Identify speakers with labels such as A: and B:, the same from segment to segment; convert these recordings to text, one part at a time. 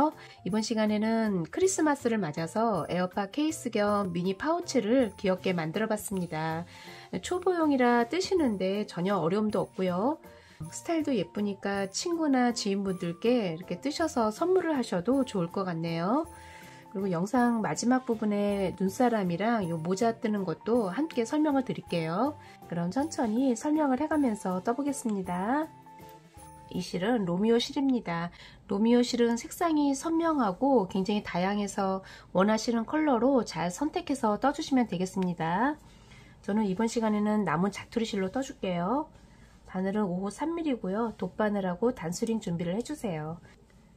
A: 안녕하세요. 이번 시간에는 크리스마스를 맞아서 에어팟 케이스 겸 미니 파우치를 귀엽게 만들어 봤습니다. 초보용이라 뜨시는데 전혀 어려움도 없고요. 스타일도 예쁘니까 친구나 지인분들께 이렇게 뜨셔서 선물을 하셔도 좋을 것 같네요. 그리고 영상 마지막 부분에 눈사람이랑 요 모자 뜨는 것도 함께 설명을 드릴게요. 그럼 천천히 설명을 해가면서 떠보겠습니다. 이 실은 로미오 실입니다. 로미오 실은 색상이 선명하고 굉장히 다양해서 원하시는 컬러로 잘 선택해서 떠주시면 되겠습니다. 저는 이번 시간에는 남은 자투리 실로 떠줄게요. 바늘은 5호 3mm고요. 돗바늘하고 단수링 준비를 해주세요.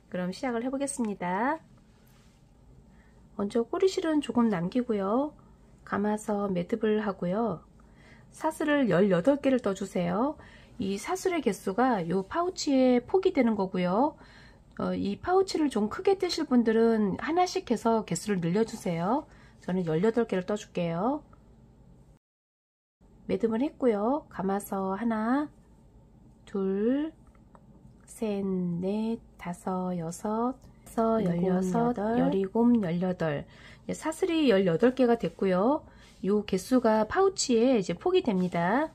A: 그럼 시작을 해보겠습니다. 먼저 꼬리실은 조금 남기고요. 감아서 매듭을 하고요. 사슬을 18개를 떠주세요. 이 사슬의 개수가 이 파우치에 폭이 되는 거고요. 이 파우치를 좀 크게 뜨실 분들은 하나씩 해서 개수를 늘려주세요. 저는 18개를 떠줄게요. 매듭을 했고요. 감아서 하나, 둘, 셋, 넷, 다섯, 여섯, 16, 18 사슬이 18개가 됐고요. 이 개수가 파우치에 이제 폭이 됩니다.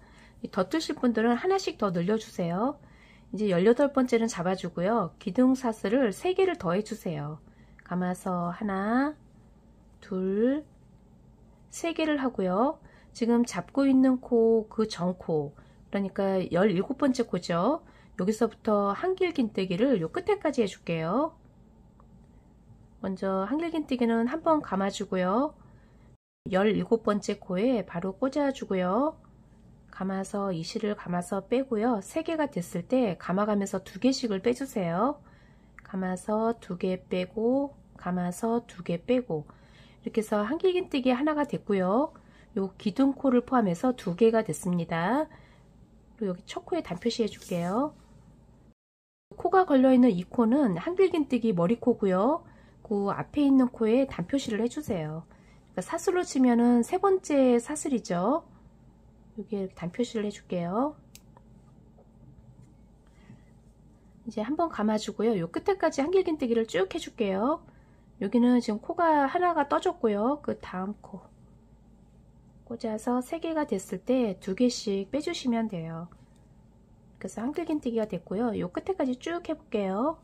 A: 더 뜨실 분들은 하나씩 더 늘려주세요. 이제 18번째는 잡아주고요. 기둥 사슬을 3개를 더 해주세요. 감아서 하나, 둘, 3개를 하고요. 지금 잡고 있는 코, 그 전 코, 그러니까 17번째 코죠. 여기서부터 한길긴뜨기를 요 끝에까지 해줄게요. 먼저 한길긴뜨기는 한번 감아주고요. 17번째 코에 바로 꽂아주고요. 감아서 이 실을 감아서 빼고요. 3개가 됐을 때 감아가면서 2개씩을 빼주세요. 감아서 2개 빼고 감아서 2개 빼고 이렇게 해서 한길긴뜨기 하나가 됐고요. 요 기둥코를 포함해서 2개가 됐습니다. 그리고 여기 첫 코에 단표시 해줄게요. 코가 걸려있는 이 코는 한길긴뜨기 머리코고요. 그 앞에 있는 코에 단표시를 해주세요. 그러니까 사슬로 치면은 3번째 사슬이죠. 여기에 이렇게 단표시를 해줄게요. 이제 한번 감아주고요. 요 끝에까지 한길긴뜨기를 쭉 해줄게요. 여기는 지금 코가 하나가 떠졌고요. 그 다음 코 꽂아서 3개가 됐을 때 2개씩 빼주시면 돼요. 그래서 한길긴뜨기가 됐고요. 요 끝에까지 쭉 해볼게요.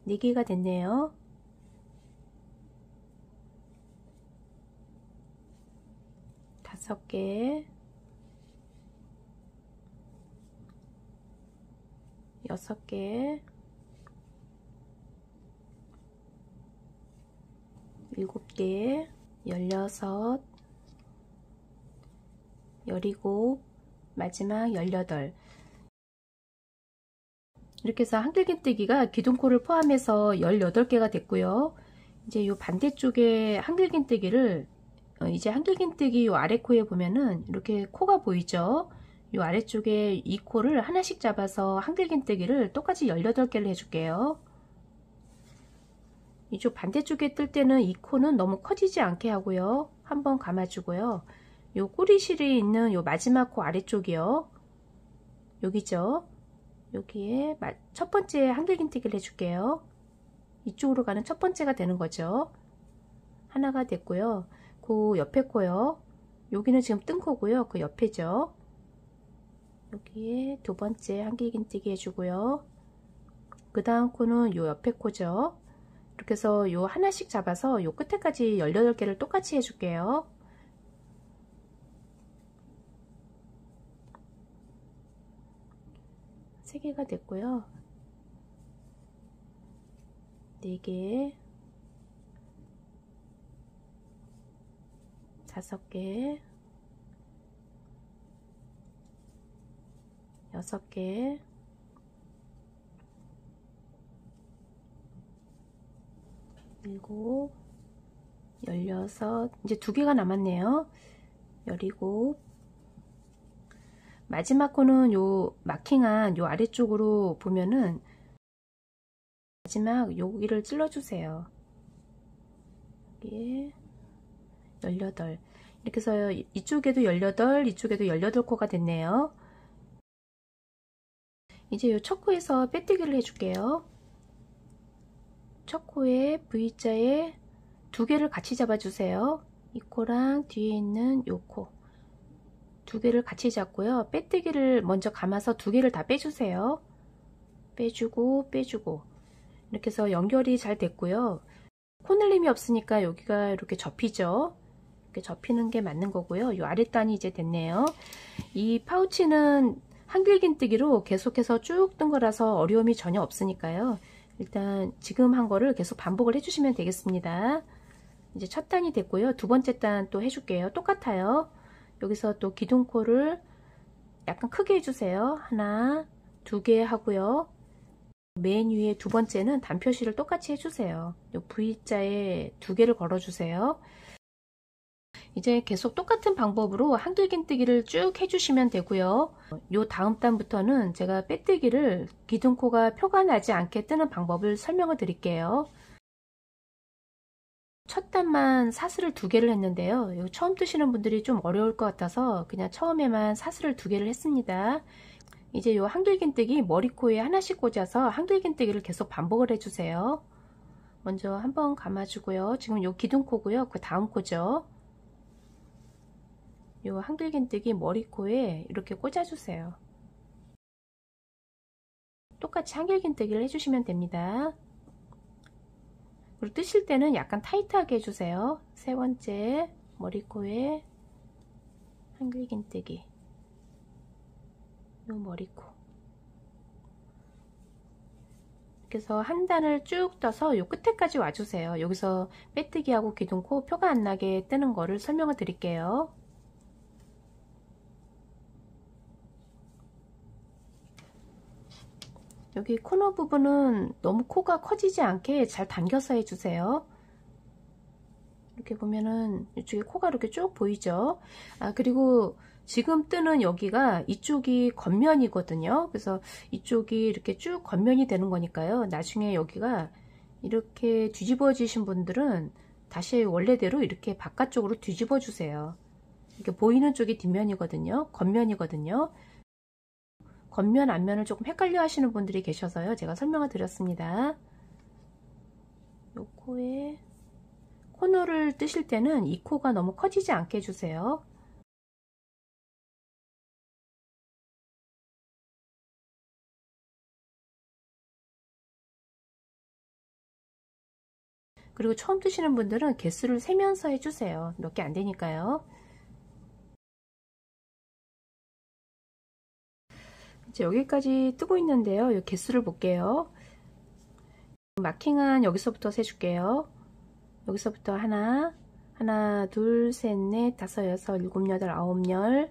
A: 네 개가 됐네요. 다섯 개, 6개, 7개, 16, 17, 마지막 18. 이렇게 해서 한길긴뜨기가 기둥코를 포함해서 18개가 됐고요. 이제 요 반대쪽에 한길긴뜨기를 이제 한길긴뜨기 요 아래 코에 보면은 이렇게 코가 보이죠? 요 아래쪽에 이 코를 하나씩 잡아서 한길긴뜨기를 똑같이 18개를 해줄게요. 이쪽 반대쪽에 뜰 때는 이 코는 너무 커지지 않게 하고요. 한번 감아주고요. 요 꼬리실이 있는 요 마지막 코 아래쪽이요. 여기죠? 여기에 첫 번째 한길긴뜨기를 해줄게요. 이쪽으로 가는 첫 번째가 되는 거죠. 하나가 됐고요. 그 옆에 코요. 여기는 지금 뜬 코고요. 그 옆에죠. 여기에 두 번째 한길긴뜨기 해주고요. 그 다음 코는 요 옆에 코죠. 이렇게 해서 요 하나씩 잡아서 요 끝에까지 18개를 똑같이 해줄게요. 세 개가 됐고요. 4개, 5개, 6개, 7, 16, 이제 2개가 남았네요. 17, 마지막 코는 요 마킹한 요 아래쪽으로 보면은 마지막 여기를 찔러주세요. 여기에 18. 이렇게 해서 이쪽에도 18, 이쪽에도 18코가 됐네요. 이제 요 첫 코에서 빼뜨기를 해줄게요. 첫 코에 V자에 두 개를 같이 잡아주세요. 이 코랑 뒤에 있는 요 코 두 개를 같이 잡고요. 빼뜨기를 먼저 감아서 두 개를 다 빼주세요. 빼주고 빼주고 이렇게 해서 연결이 잘 됐고요. 코늘림이 없으니까 여기가 이렇게 접히죠. 이렇게 접히는 게 맞는 거고요. 이 아랫단이 이제 됐네요. 이 파우치는 한길긴뜨기로 계속해서 쭉 뜬 거라서 어려움이 전혀 없으니까요. 일단 지금 한 거를 계속 반복을 해주시면 되겠습니다. 이제 첫 단이 됐고요. 두 번째 단 또 해줄게요. 똑같아요. 여기서 또 기둥코를 약간 크게 해주세요. 하나, 두 개 하고요. 맨 위에 두 번째는 단표시를 똑같이 해주세요. 요 V자에 두 개를 걸어주세요. 이제 계속 똑같은 방법으로 한길긴뜨기를 쭉 해주시면 되고요. 요 다음 단부터는 제가 빼뜨기를 기둥코가 표가 나지 않게 뜨는 방법을 설명을 드릴게요. 첫 단만 사슬을 두 개를 했는데요. 이거 처음 뜨시는 분들이 좀 어려울 것 같아서 그냥 처음에만 사슬을 두 개를 했습니다. 이제 요 한길긴뜨기 머리코에 하나씩 꽂아서 한길긴뜨기를 계속 반복을 해주세요. 먼저 한번 감아주고요. 지금 요 기둥코고요. 그 다음 코죠. 요 한길긴뜨기 머리코에 이렇게 꽂아주세요. 똑같이 한길긴뜨기를 해주시면 됩니다. 그리고 뜨실 때는 약간 타이트하게 해주세요. 세 번째 머리코에 한길긴뜨기 요 머리코 이렇게 해서 한 단을 쭉 떠서 요 끝에까지 와주세요. 여기서 빼뜨기하고 기둥코 표가 안 나게 뜨는 거를 설명을 드릴게요. 여기 코너 부분은 너무 코가 커지지 않게 잘 당겨서 해주세요. 이렇게 보면은 이쪽에 코가 이렇게 쭉 보이죠. 그리고 지금 뜨는 여기가 이쪽이 겉면이거든요. 그래서 이쪽이 이렇게 쭉 겉면이 되는 거니까요. 나중에 여기가 이렇게 뒤집어지신 분들은 다시 원래대로 이렇게 바깥쪽으로 뒤집어 주세요. 이렇게 보이는 쪽이 뒷면이거든요. 겉면이거든요. 겉면 앞면을 조금 헷갈려 하시는 분들이 계셔서요. 제가 설명을 드렸습니다. 요 코에 코너를 뜨실 때는 이 코가 너무 커지지 않게 해주세요. 그리고 처음 뜨시는 분들은 개수를 세면서 해주세요. 몇 개 안 되니까요. 이제 여기까지 뜨고 있는데요. 이 개수를 볼게요. 마킹한 여기서부터 세줄게요. 여기서부터 하나, 둘, 셋, 넷, 다섯, 여섯, 일곱, 여덟, 아홉, 열,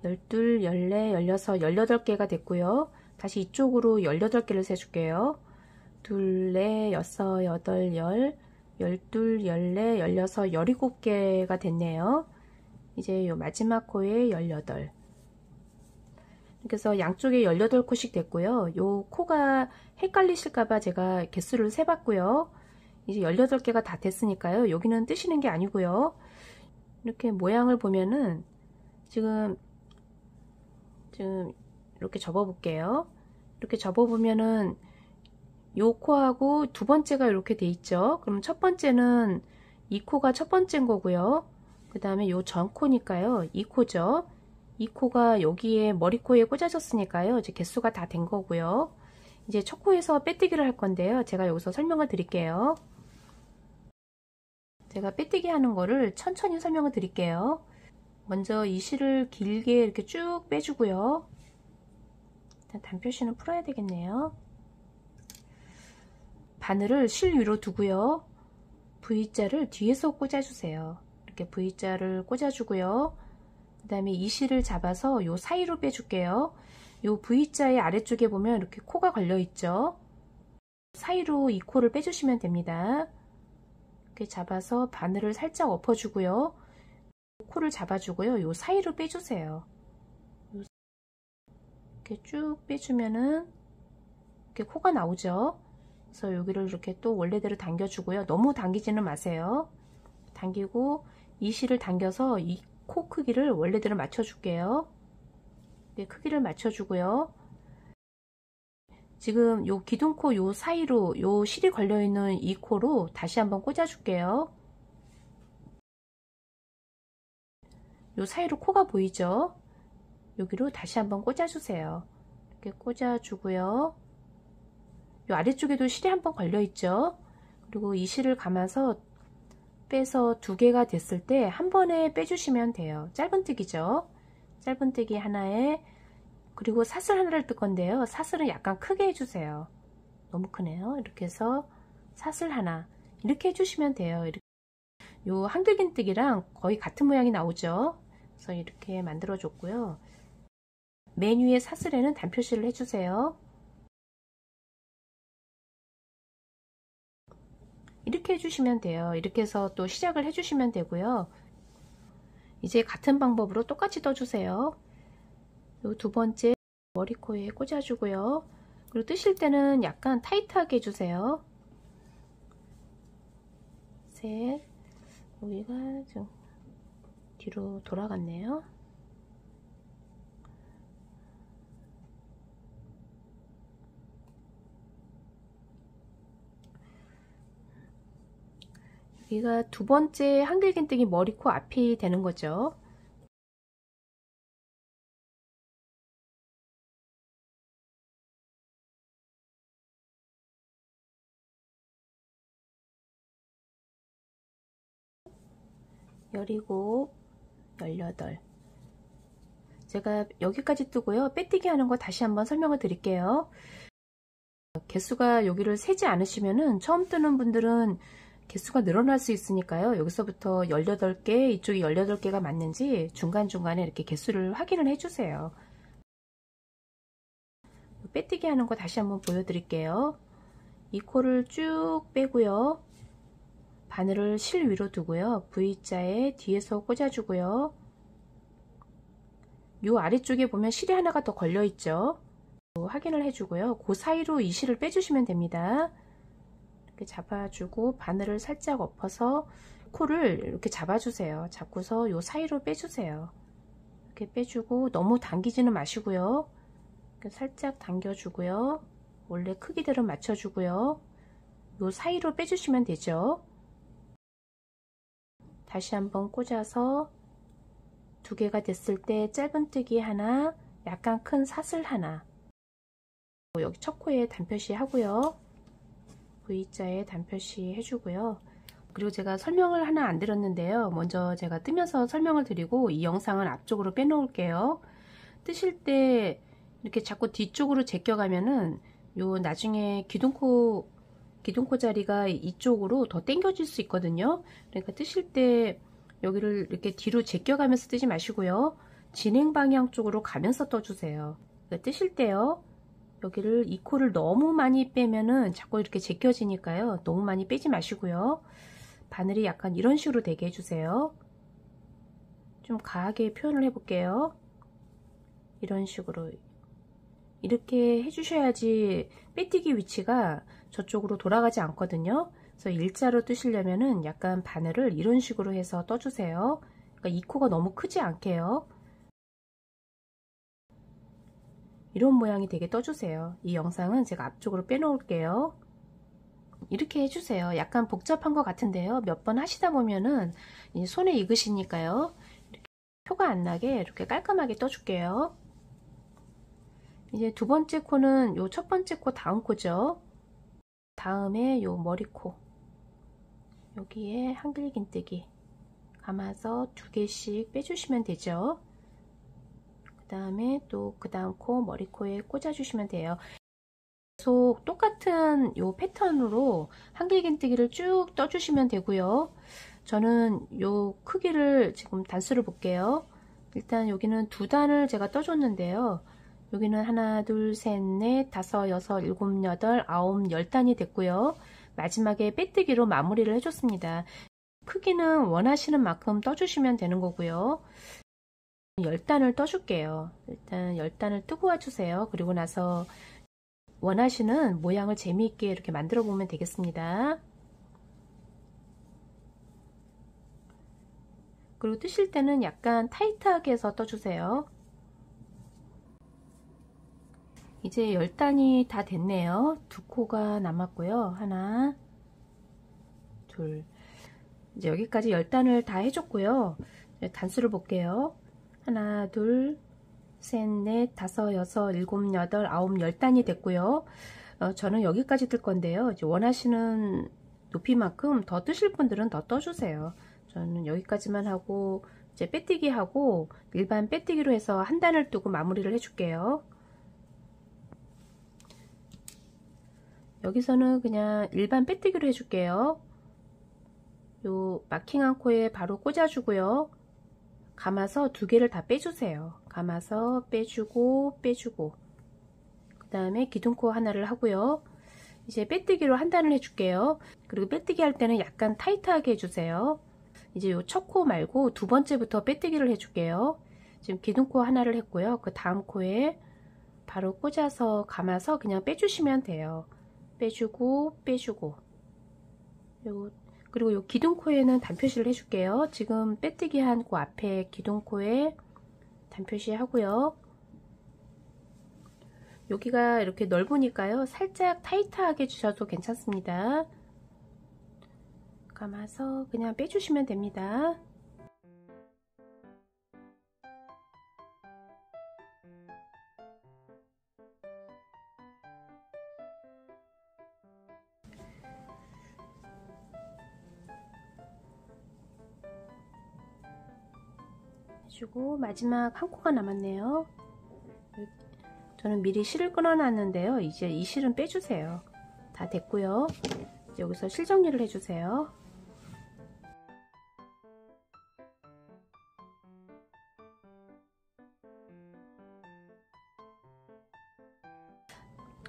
A: 열둘, 열네, 열여섯, 18개가 됐고요. 다시 이쪽으로 18개를 세줄게요. 둘, 넷, 여섯, 여덟, 열, 열둘, 열네, 열여섯, 17개가 됐네요. 이제 요 마지막 코에 18. 그래서 양쪽에 18코씩 됐고요. 요 코가 헷갈리실까봐 제가 개수를 세봤고요. 이제 18개가 다 됐으니까요. 여기는 뜨시는 게 아니고요. 이렇게 모양을 보면은 지금 이렇게 접어 볼게요. 이렇게 접어 보면은 요 코하고 두 번째가 이렇게 돼 있죠. 그럼 첫 번째는 이 코가 첫 번째인 거고요. 그 다음에 요 전 코니까요. 이 코죠. 이 코가 여기에 머리코에 꽂아졌으니까요. 이제 개수가 다 된 거고요. 이제 첫 코에서 빼뜨기를 할 건데요. 제가 여기서 설명을 드릴게요. 제가 빼뜨기 하는 거를 천천히 설명을 드릴게요. 먼저 이 실을 길게 이렇게 쭉 빼주고요. 일단 단표시는 풀어야 되겠네요. 바늘을 실 위로 두고요. V자를 뒤에서 꽂아주세요. 이렇게 V자를 꽂아주고요. 그 다음에 이 실을 잡아서 요 사이로 빼줄게요. 요 V자의 아래쪽에 보면 이렇게 코가 걸려 있죠. 사이로 이 코를 빼주시면 됩니다. 이렇게 잡아서 바늘을 살짝 엎어주고요. 코를 잡아주고요. 요 사이로 빼주세요. 이렇게 쭉 빼주면은 이렇게 코가 나오죠. 그래서 여기를 이렇게 또 원래대로 당겨주고요. 너무 당기지는 마세요. 당기고 이 실을 당겨서 이 코 크기를 원래대로 맞춰줄게요. 네, 크기를 맞춰주고요. 지금 요 기둥코 요 사이로 요 실이 걸려있는 이 코로 다시 한번 꽂아 줄게요. 요 사이로 코가 보이죠? 여기로 다시 한번 꽂아 주세요. 이렇게 꽂아 주고요. 요 아래쪽에도 실이 한번 걸려 있죠? 그리고 이 실을 감아서 빼서 두 개가 됐을 때 한 번에 빼주시면 돼요. 짧은뜨기죠. 짧은뜨기 하나에, 그리고 사슬 하나를 뜰 건데요. 사슬은 약간 크게 해주세요. 너무 크네요. 이렇게 해서 사슬 하나 이렇게 해주시면 돼요. 이렇게. 요 한길긴뜨기랑 거의 같은 모양이 나오죠. 그래서 이렇게 만들어 줬고요. 맨 위에 사슬에는 단표시를 해주세요. 이렇게 해주시면 돼요. 이렇게 해서 또 시작을 해주시면 되고요. 이제 같은 방법으로 똑같이 떠주세요. 요 두 번째 머리코에 꽂아주고요. 그리고 뜨실 때는 약간 타이트하게 해주세요. 셋, 여기가 좀 뒤로 돌아갔네요. 여기가 두 번째 한길긴뜨기 머리코 앞이 되는 거죠. 열일곱, 18. 제가 여기까지 뜨고요. 빼뜨기 하는 거 다시 한번 설명을 드릴게요. 개수가 여기를 세지 않으시면은 처음 뜨는 분들은 개수가 늘어날 수 있으니까요. 여기서부터 18개, 이쪽이 18개가 맞는지 중간중간에 이렇게 개수를 확인을 해주세요. 빼뜨기 하는 거 다시 한번 보여드릴게요. 이 코를 쭉 빼고요. 바늘을 실 위로 두고요. V자에 뒤에서 꽂아주고요. 요 아래쪽에 보면 실이 하나가 더 걸려 있죠. 확인을 해주고요. 그 사이로 이 실을 빼주시면 됩니다. 이렇게 잡아주고 바늘을 살짝 엎어서 코를 이렇게 잡아주세요. 잡고서 요 사이로 빼주세요. 이렇게 빼주고 너무 당기지는 마시고요. 이렇게 살짝 당겨주고요. 원래 크기대로 맞춰주고요. 요 사이로 빼주시면 되죠. 다시 한번 꽂아서 두 개가 됐을 때 짧은뜨기 하나, 약간 큰 사슬 하나. 여기 첫 코에 단표시 하고요. V자에 단표시 해주고요. 그리고 제가 설명을 하나 안 드렸는데요. 먼저 제가 뜨면서 설명을 드리고 이 영상은 앞쪽으로 빼놓을게요. 뜨실 때 이렇게 자꾸 뒤쪽으로 제껴가면은 요 나중에 기둥코 자리가 이쪽으로 더 당겨질 수 있거든요. 그러니까 뜨실 때 여기를 이렇게 뒤로 제껴가면서 뜨지 마시고요. 진행 방향 쪽으로 가면서 떠주세요. 그러니까 뜨실 때요. 여기를 이 코를 너무 많이 빼면은 자꾸 이렇게 제껴지니까요. 너무 많이 빼지 마시고요. 바늘이 약간 이런 식으로 되게 해주세요. 좀 과하게 표현을 해볼게요. 이런 식으로 이렇게 해주셔야지 빼뜨기 위치가 저쪽으로 돌아가지 않거든요. 그래서 일자로 뜨시려면은 약간 바늘을 이런 식으로 해서 떠주세요. 그러니까 이 코가 너무 크지 않게요. 이런 모양이 되게 떠주세요. 이 영상은 제가 앞쪽으로 빼놓을게요. 이렇게 해주세요. 약간 복잡한 것 같은데요. 몇 번 하시다 보면은 손에 익으시니까요. 이렇게 표가 안 나게 이렇게 깔끔하게 떠줄게요. 이제 두 번째 코는 요 첫 번째 코 다음 코죠. 다음에 요 머리코 여기에 한길긴뜨기 감아서 두 개씩 빼주시면 되죠. 그 다음에 또 그 다음 코 머리코에 꽂아 주시면 돼요. 계속 똑같은 요 패턴으로 한길긴뜨기를 쭉 떠주시면 되고요. 저는 요 크기를 지금 단수를 볼게요. 일단 여기는 두 단을 제가 떠줬는데요. 여기는 하나, 둘, 셋, 넷, 다섯, 여섯, 일곱, 여덟, 아홉, 10단이 됐고요. 마지막에 빼뜨기로 마무리를 해줬습니다. 크기는 원하시는 만큼 떠주시면 되는 거고요. 10단을 떠줄게요. 일단 10단을 뜨고 와주세요. 그리고 나서 원하시는 모양을 재미있게 이렇게 만들어 보면 되겠습니다. 그리고 뜨실 때는 약간 타이트하게 해서 떠주세요. 이제 열단이 다 됐네요. 두 코가 남았고요. 하나, 둘. 이제 여기까지 열단을 다 해줬고요. 단수를 볼게요. 하나, 둘, 셋, 넷, 다섯, 여섯, 일곱, 여덟, 아홉, 열단이 됐고요. 저는 여기까지 뜰 건데요. 이제 원하시는 높이만큼 더 뜨실 분들은 더 떠주세요. 저는 여기까지만 하고 이제 빼뜨기 하고 일반 빼뜨기로 해서 한 단을 뜨고 마무리를 해줄게요. 여기서는 그냥 일반 빼뜨기로 해줄게요. 요 마킹한 코에 바로 꽂아주고요. 감아서 두 개를 다 빼주세요. 감아서 빼주고 빼주고 그 다음에 기둥코 하나를 하고요. 이제 빼뜨기로 한 단을 해줄게요. 그리고 빼뜨기 할 때는 약간 타이트하게 해주세요. 이제 요 첫 코 말고 두 번째부터 빼뜨기를 해줄게요. 지금 기둥코 하나를 했고요. 그 다음 코에 바로 꽂아서 감아서 그냥 빼주시면 돼요. 빼주고 빼주고 그리고 요 기둥코에는 단표시를 해줄게요. 지금 빼뜨기 한 코 앞에 기둥코에 단표시 하고요. 여기가 이렇게 넓으니까요. 살짝 타이트하게 주셔도 괜찮습니다. 감아서 그냥 빼주시면 됩니다. 해주고 마지막 한 코가 남았네요. 저는 미리 실을 끊어 놨는데요. 이제 이 실은 빼주세요. 다 됐고요. 이제 여기서 실 정리를 해주세요.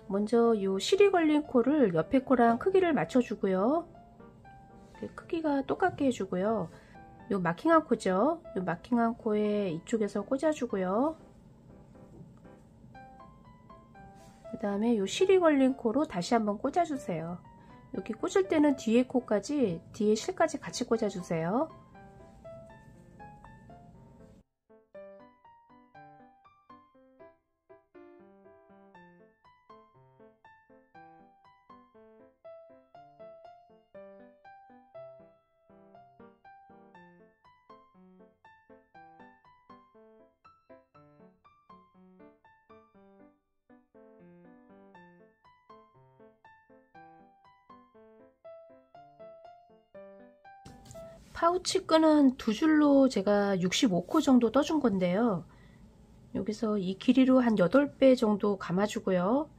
A: 먼저 요 실이 걸린 코를 옆에 코랑 크기를 맞춰주고요. 크기가 똑같게 해주고요. 요 마킹한 코죠. 요 마킹한 코에 이쪽에서 꽂아주고요. 그 다음에 요 실이 걸린 코로 다시 한번 꽂아주세요. 여기 꽂을 때는 뒤에 코까지, 뒤에 실까지 같이 꽂아주세요. 파우치 끈은 두 줄로 제가 65코 정도 떠준 건데요. 여기서 이 길이로 한 8배 정도 감아주고요.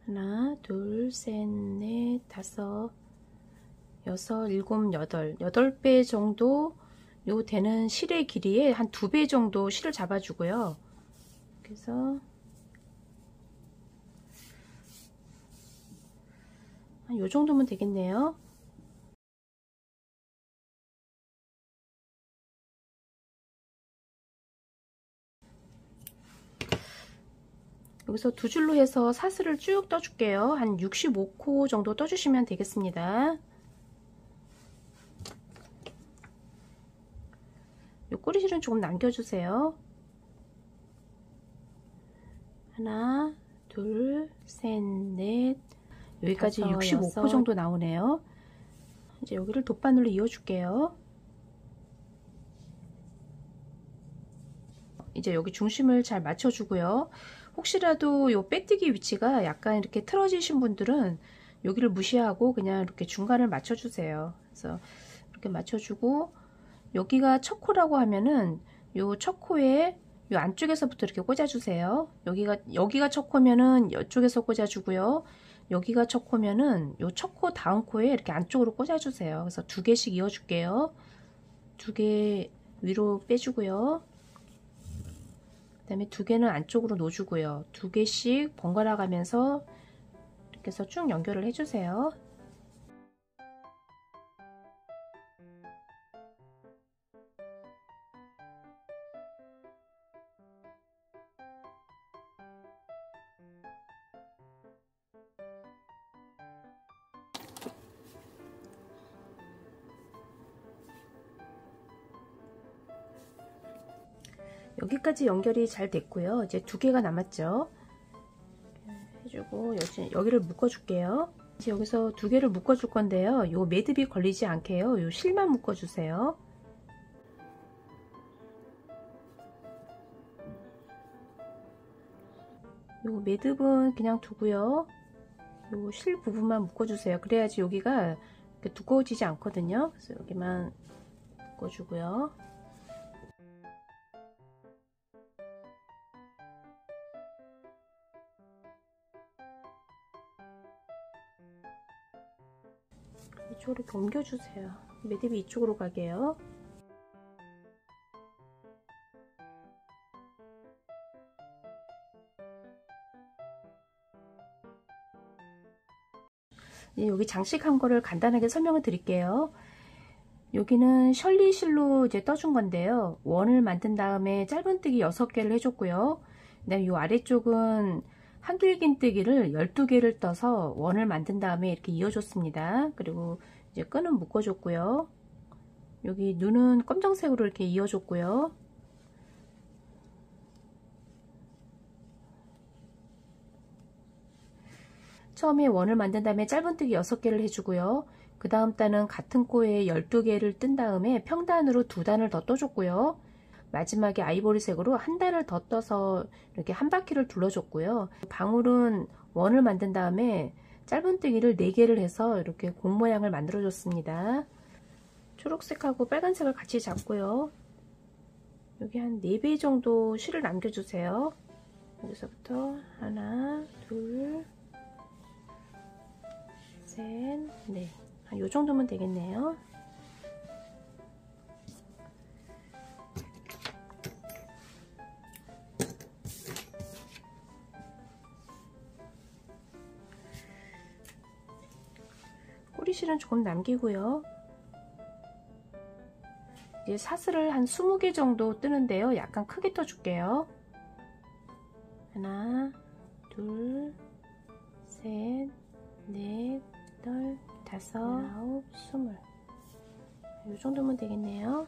A: 하나, 둘, 셋, 넷, 다섯, 여섯, 일곱, 여덟. 8배 정도 요 되는 실의 길이에 한 2배 정도 실을 잡아주고요. 그래서 한 요 정도면 되겠네요. 여기서 두 줄로 해서 사슬을 쭉 떠줄게요. 한 65코 정도 떠주시면 되겠습니다. 요 꼬리실은 조금 남겨주세요. 하나, 둘, 셋, 넷, 여기까지 65코 정도 나오네요. 이제 여기를 돗바늘로 이어줄게요. 이제 여기 중심을 잘 맞춰주고요. 혹시라도 요 빼뜨기 위치가 약간 이렇게 틀어지신 분들은 여기를 무시하고 그냥 이렇게 중간을 맞춰주세요. 그래서 이렇게 맞춰주고 여기가 첫 코라고 하면은 요 첫 코에 요 안쪽에서부터 이렇게 꽂아주세요. 여기가 첫 코면은 이쪽에서 꽂아주고요. 여기가 첫 코면은 요 첫 코 다음 코에 이렇게 안쪽으로 꽂아주세요. 그래서 두 개씩 이어줄게요. 두 개 위로 빼주고요. 그 다음에 두 개는 안쪽으로 놓아주고요. 두 개씩 번갈아 가면서 이렇게 해서 쭉 연결을 해주세요. 여기까지 연결이 잘 됐고요. 이제 두 개가 남았죠. 그리고 여기를 묶어 줄게요. 이제 여기서 두 개를 묶어 줄 건데요. 요 매듭이 걸리지 않게요. 요 실만 묶어 주세요. 요 매듭은 그냥 두고요. 요 실 부분만 묶어 주세요. 그래야지 여기가 두꺼워지지 않거든요. 그래서 여기만 묶어 주고요. 이쪽으로 이렇게 옮겨주세요. 매듭이 이쪽으로 가게요. 여기 장식한 거를 간단하게 설명을 드릴게요. 여기는 셜리실로 이제 떠준 건데요. 원을 만든 다음에 짧은뜨기 6개를 해줬고요. 그다음에 이 아래쪽은 한길긴뜨기를 12개를 떠서 원을 만든 다음에 이렇게 이어줬습니다. 그리고 이제 끈은 묶어줬고요. 여기 눈은 검정색으로 이렇게 이어줬고요. 처음에 원을 만든 다음에 짧은뜨기 6개를 해주고요. 그 다음 단은 같은 코에 12개를 뜬 다음에 평단으로 2단을 더 떠줬고요. 마지막에 아이보리색으로 한 단을 더 떠서 이렇게 한 바퀴를 둘러줬고요. 방울은 원을 만든 다음에 짧은뜨기를 4개를 해서 이렇게 공 모양을 만들어 줬습니다. 초록색하고 빨간색을 같이 잡고요. 여기 한 4배 정도 실을 남겨주세요. 여기서부터 하나, 둘, 셋, 넷. 요 정도면 되겠네요. 꼬리실은 조금 남기고요. 이제 사슬을 한 20개 정도 뜨는데요. 약간 크게 떠줄게요. 하나, 둘, 셋, 넷, 여덟, 다섯, 아홉, 20. 이 정도면 되겠네요.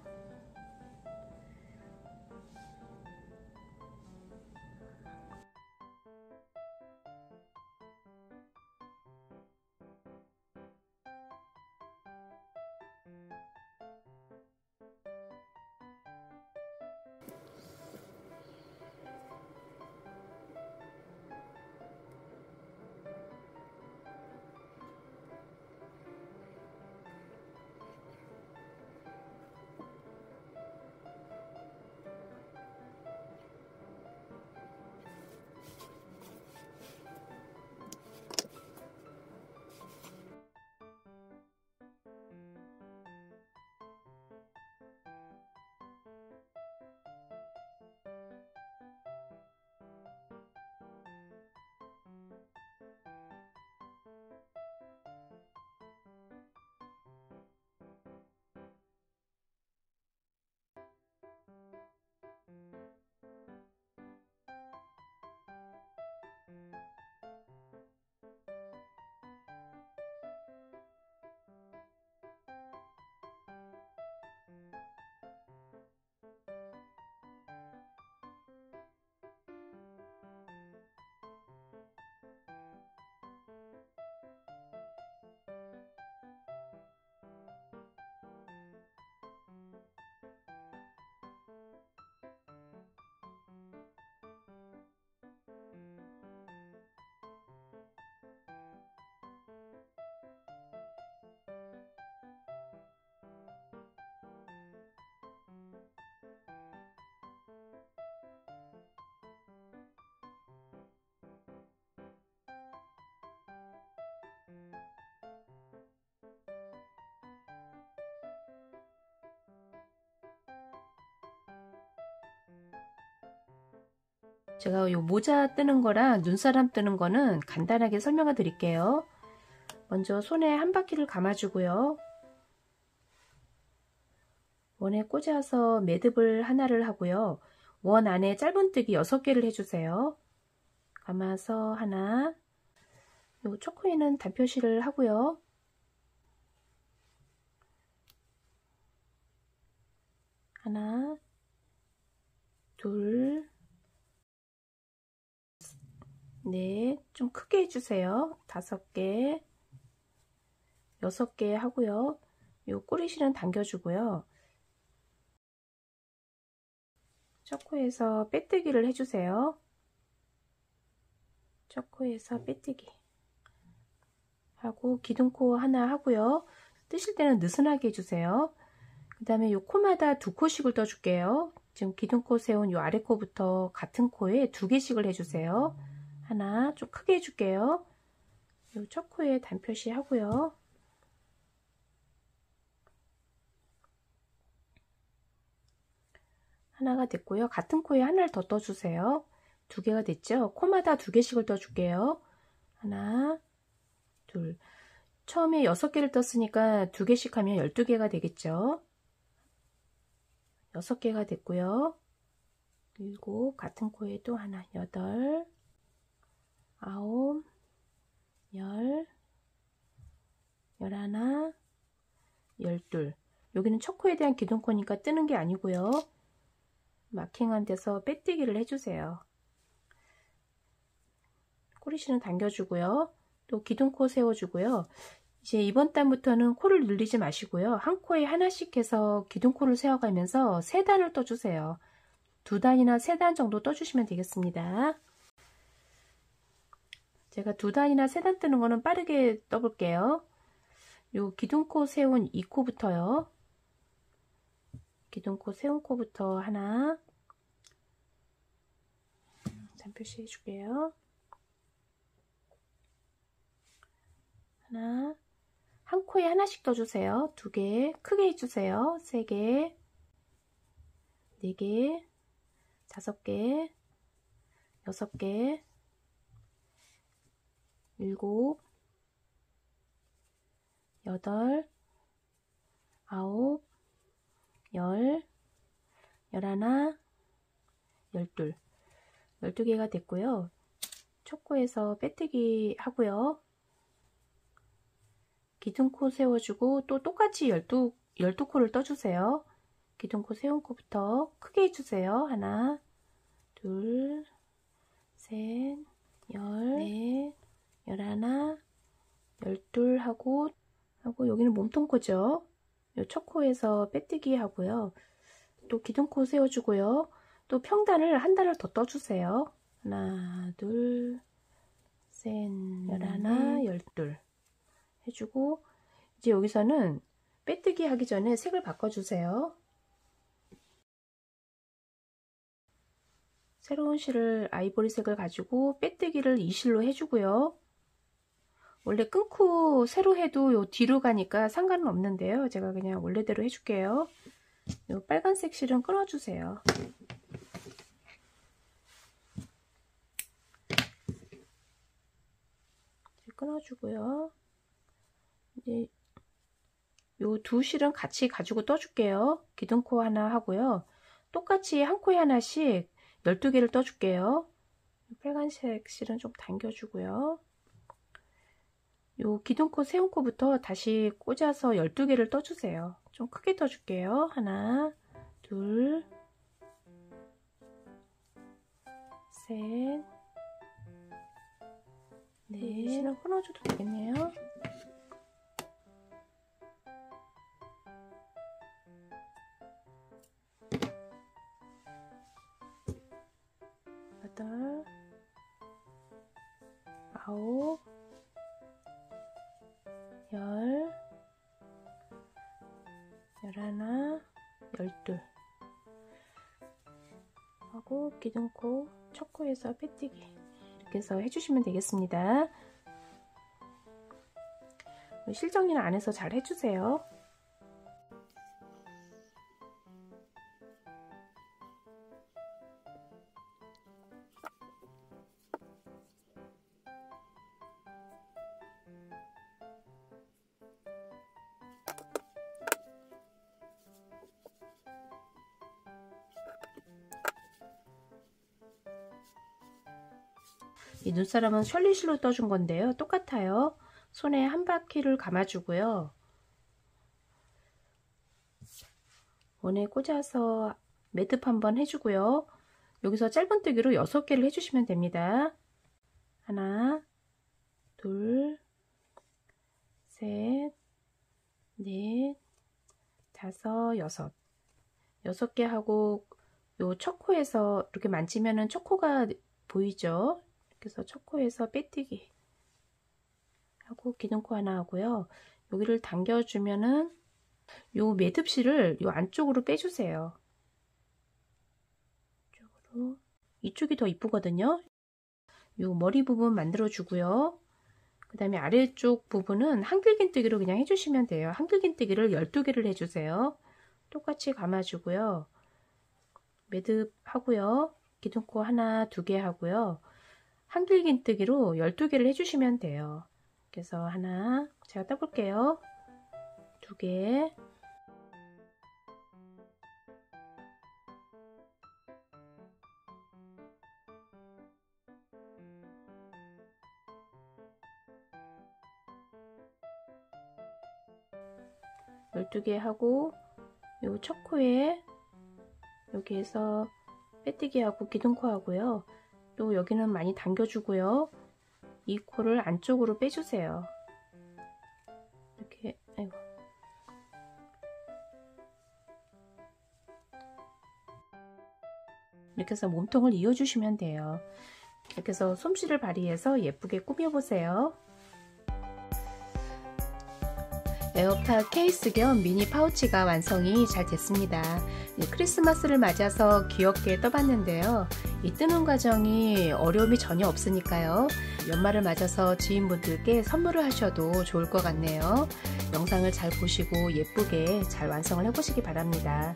A: 제가 요 모자 뜨는 거랑 눈사람 뜨는 거는 간단하게 설명을 드릴게요. 먼저 손에 한 바퀴를 감아주고요. 원에 꽂아서 매듭을 하나를 하고요. 원 안에 짧은뜨기 6개를 해주세요. 감아서 하나, 요 초코에는 단표실을 하고요. 하나, 둘, 넷, 좀 크게 해주세요. 5개, 6개 하고요. 요 꼬리실은 당겨주고요. 첫 코에서 빼뜨기를 해주세요. 첫 코에서 빼뜨기 하고 기둥코 하나 하고요. 뜨실 때는 느슨하게 해주세요. 그 다음에 요 코마다 2코씩을 떠줄게요. 지금 기둥코 세운 요 아래 코부터 같은 코에 2개씩을 해주세요. 하나 좀 크게 해줄게요. 요 첫 코에 단표시 하고요. 하나가 됐고요. 같은 코에 하나를 더 떠주세요. 2개가 됐죠? 코마다 2개씩을 떠줄게요. 하나, 둘. 처음에 6개를 떴으니까 2개씩 하면 12개가 되겠죠? 6개가 됐고요. 그리고 같은 코에 또 하나, 8, 9, 10, 11, 12. 여기는 첫 코에 대한 기둥코니까 뜨는 게 아니고요. 마킹한 데서 빼뜨기를 해주세요. 꼬리실은 당겨주고요. 또 기둥코 세워주고요. 이제 이번 단부터는 코를 늘리지 마시고요. 한 코에 하나씩 해서 기둥코를 세워가면서 3단을 떠주세요. 2단이나 3단 정도 떠주시면 되겠습니다. 제가 2단이나 3단 뜨는 거는 빠르게 떠볼게요. 요 기둥코 세운 이 코부터요. 기둥코 세운 코부터 하나 단표시 해줄게요. 하나, 한 코에 하나씩 떠주세요. 2개, 크게 해주세요. 3개, 4개, 5개, 6개, 7, 8, 9, 10, 11, 12. 12개가 됐고요. 첫 코에서 빼뜨기 하고요. 기둥코 세워주고 또 똑같이 12코를 떠주세요. 기둥코 세운 코부터 크게 해주세요. 하나, 둘, 셋, 14, 11, 12 하고 여기는 몸통코죠. 요 첫 코에서 빼뜨기 하고요. 또 기둥코 세워주고요. 또 평단을 한 단을 더 떠주세요. 하나, 둘, 셋, 11, 12 해주고 이제 여기서는 빼뜨기 하기 전에 색을 바꿔주세요. 새로운 실을 아이보리색을 가지고 빼뜨기를 이 실로 해주고요. 원래 끊고 새로 해도 요 뒤로 가니까 상관은 없는데요. 제가 그냥 원래대로 해줄게요. 요 빨간색 실은 끊어주세요. 끊어주고요. 이제 요 2실은 같이 가지고 떠줄게요. 기둥코 하나 하고요. 똑같이 한 코에 하나씩 12개를 떠줄게요. 빨간색 실은 좀 당겨주고요. 요 기둥코 세운 코부터 다시 꽂아서 12개를 떠주세요. 좀 크게 떠줄게요. 하나, 둘, 셋, 넷. 실은 끊어줘도 되겠네요. 여덟, 9, 10, 11, 12 하고 기둥코 첫 코에서 빼뜨기 이렇게 해서 해주시면 되겠습니다. 실 정리는 안에서 잘 해주세요. 이 눈사람은 셜리실로 떠준 건데요. 똑같아요. 손에 한 바퀴를 감아주고요. 원에 꽂아서 매듭 한번 해주고요. 여기서 짧은뜨기로 6개를 해주시면 됩니다. 하나, 둘, 셋, 넷, 다섯, 여섯. 6개 하고 요 첫 코에서 이렇게 만지면은 첫 코가 보이죠? 그래서 첫 코에서 빼뜨기 하고 기둥코 하나 하고요. 여기를 당겨주면은 요 매듭실을 요 안쪽으로 빼주세요. 이쪽으로. 이쪽이 더 이쁘거든요. 요 머리 부분 만들어 주고요. 그 다음에 아래쪽 부분은 한길긴뜨기로 그냥 해주시면 돼요. 한길긴뜨기를 12개를 해주세요. 똑같이 감아주고요. 매듭 하고요. 기둥코 하나, 2개 하고요. 한길긴뜨기로 12개를 해주시면 돼요. 그래서 하나, 제가 떠볼게요. 2개, 열두 개 하고 요 첫 코에 여기에서 빼뜨기 하고 기둥코 하고요. 또 여기는 많이 당겨주고요. 이 코를 안쪽으로 빼주세요. 이렇게, 아이고. 이렇게 해서 몸통을 이어주시면 돼요. 이렇게 해서 솜씨를 발휘해서 예쁘게 꾸며보세요. 에어팟 케이스 겸 미니 파우치가 완성이 잘 됐습니다. 크리스마스를 맞아서 귀엽게 떠봤는데요. 이 뜨는 과정이 어려움이 전혀 없으니까요. 연말을 맞아서 지인분들께 선물을 하셔도 좋을 것 같네요. 영상을 잘 보시고 예쁘게 잘 완성을 해보시기 바랍니다.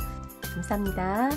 A: 감사합니다.